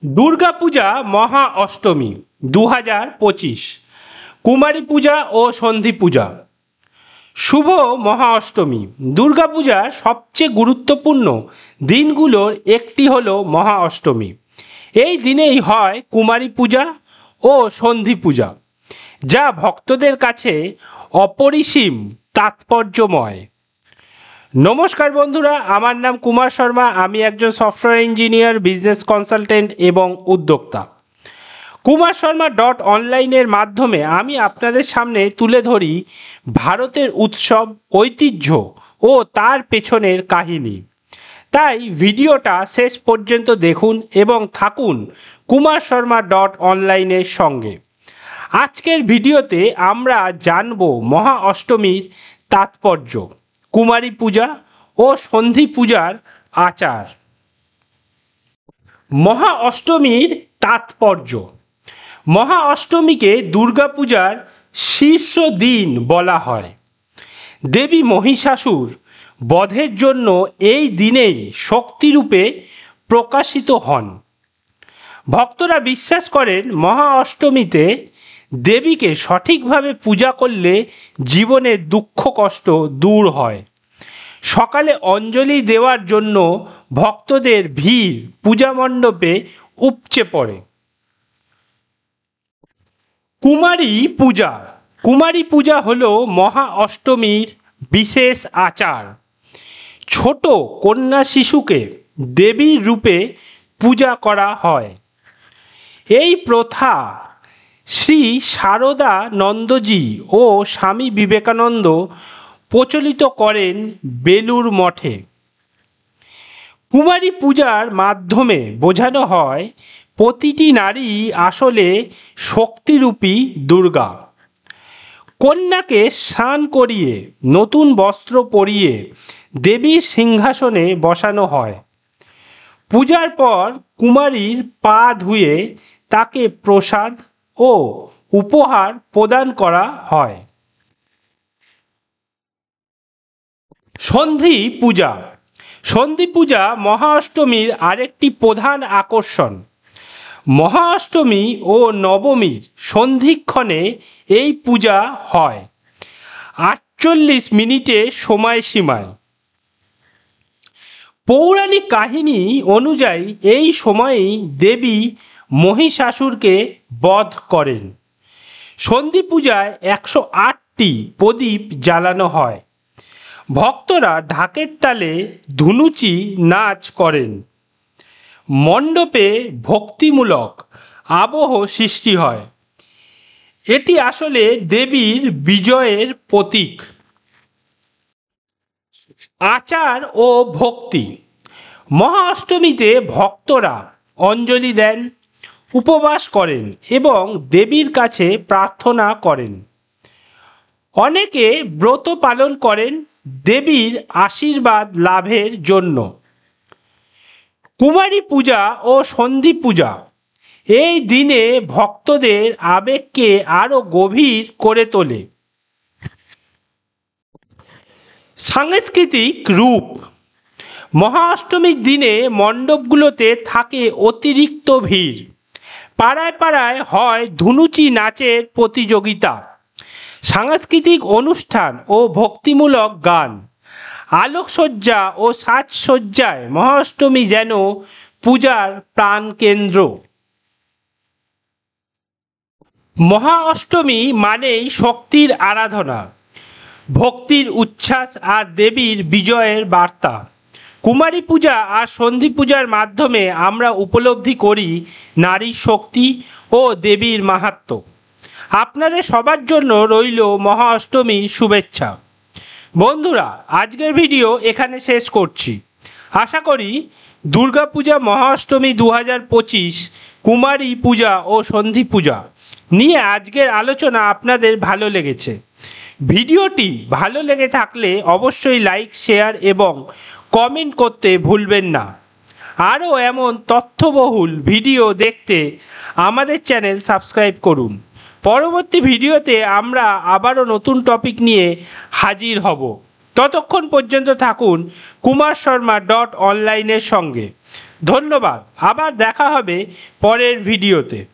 দুর্গাপূজা মহা অষ্টমী 2025, কুমারী পূজা ও সন্ধি পূজা। শুভ মহা অষ্টমী। দুর্গাপূজার সবচেয়ে গুরুত্বপূর্ণ দিনগুলোর একটি হলো মহা অষ্টমী। এই দিনেই হয় কুমারী পূজা ও সন্ধি পূজা, যা ভক্তদের কাছে অপরিসীম তাৎপর্যময়। নমস্কার বন্ধুরা, আমার নাম কুমার শর্মা। আমি একজন সফটওয়্যার ইঞ্জিনিয়ার, বিজনেস কনসালটেন্ট এবং উদ্যোক্তা। kumarshorma.online-এর মাধ্যমে আমি আপনাদের সামনে তুলে ধরি ভারতের উৎসব, ঐতিহ্য ও তার পেছনের কাহিনী। তাই ভিডিওটা শেষ পর্যন্ত দেখুন এবং থাকুন kumarshorma.online-এর সঙ্গে। আজকের ভিডিওতে আমরা জানব মহা অষ্টমীর তাৎপর্য, কুমারী পূজা ও সন্ধি পূজার আচার। মহা অষ্টমীর তাৎপর্য। মহা অষ্টমীকে দুর্গাপূজার শীর্ষ দিন বলা হয়। দেবী মহিষাসুর বধের জন্য এই দিনেই শক্তিরূপে প্রকাশিত হন। ভক্তরা বিশ্বাস করেন মহা অষ্টমীতে দেবীকে সঠিকভাবে পূজা করলে জীবনের দুঃখ কষ্ট দূর হয়। সকালে অঞ্জলি দেওয়ার জন্য ভক্তদের ভিড় পূজা মণ্ডপে উপচে পড়ে। কুমারী পূজা। কুমারী পূজা হলো মহা অষ্টমীর বিশেষ আচার। ছোট কন্যা শিশুকে দেবীর রূপে পূজা করা হয়। এই প্রথা শ্রী সারদা নন্দজি ও স্বামী বিবেকানন্দ প্রচলিত করেন বেলুড় মঠে। কুমারী পূজার মাধ্যমে বোঝানো হয় প্রতিটি নারী আসলে শক্তিরূপী দুর্গা। কন্যাকে স্নান করিয়ে নতুন বস্ত্র পরিয়ে দেবীর সিংহাসনে বসানো হয়। পূজার পর কুমারীর পা ধুয়ে তাকে প্রসাদ ও উপহার প্রদান করা হয়। সন্ধি পূজা। সন্ধি পূজা মহা অষ্টমীর আরেকটি প্রধান আকর্ষণ। মহা অষ্টমী ও নবমীর সন্ধিক্ষণে এই পূজা হয় 48 মিনিটের সময়সীমায়। পৌরাণিক কাহিনী অনুযায়ী এই সময়েই দেবী মহিষাসুরকে বধ করেন। সন্ধি পূজায় 108টি প্রদীপ জ্বালানো হয়। ভক্তরা ঢাকের তালে ধুনুচি নাচ করেন। মণ্ডপে ভক্তিমূলক আবহ সৃষ্টি হয়। এটি আসলে দেবীর বিজয়ের প্রতীক। আচার ও ভক্তি। মহা অষ্টমীতে ভক্তরা অঞ্জলি দেন, উপবাস করেন এবং দেবীর কাছে প্রার্থনা করেন। অনেকে ব্রত পালন করেন দেবীর আশীর্বাদ লাভের জন্য। কুমারী পূজা ও সন্ধি পূজা এই দিনে ভক্তদের আবেগকে আরো গভীর করে তোলে। সাংস্কৃতিক রূপ। মহা অষ্টমীর দিনে মণ্ডপগুলোতে থাকে অতিরিক্ত ভিড়। পাড়ায় পাড়ায় হয় ধুনুচি নাচের প্রতিযোগিতা, সাংস্কৃতিক অনুষ্ঠান ও ভক্তিমূলক গান। আলোকসজ্জা ও সাজসজ্জায় মহা অষ্টমী যেন পূজার প্রাণকেন্দ্র। মহা অষ্টমী মানেই শক্তির আরাধনা, ভক্তির উচ্ছ্বাস আর দেবীর বিজয়ের বার্তা। কুমারী পূজা আর সন্ধি পূজার মাধ্যমে আমরা উপলব্ধি করি নারীর শক্তি ও দেবীর মাহাত্ম্য। আপনাদের সবার জন্য রইল মহা অষ্টমীর শুভেচ্ছা। বন্ধুরা, আজকের ভিডিও এখানে শেষ করছি। আশা করি দুর্গাপূজা মহা অষ্টমী 2025, কুমারী পূজা ও সন্ধি পূজা নিয়ে আজকের আলোচনা আপনাদের ভালো লেগেছে। ভিডিওটি ভালো লেগে থাকলে অবশ্যই লাইক, শেয়ার এবং কমেন্ট করতে ভুলবেন না। আরও এমন তথ্যবহুল ভিডিও দেখতে আমাদের চ্যানেল সাবস্ক্রাইব করুন। পরবর্তী ভিডিওতে আমরা আবারও নতুন টপিক নিয়ে হাজির হব। ততক্ষণ পর্যন্ত থাকুন kumarshorma.online-এর সঙ্গে। ধন্যবাদ, আবার দেখা হবে পরের ভিডিওতে।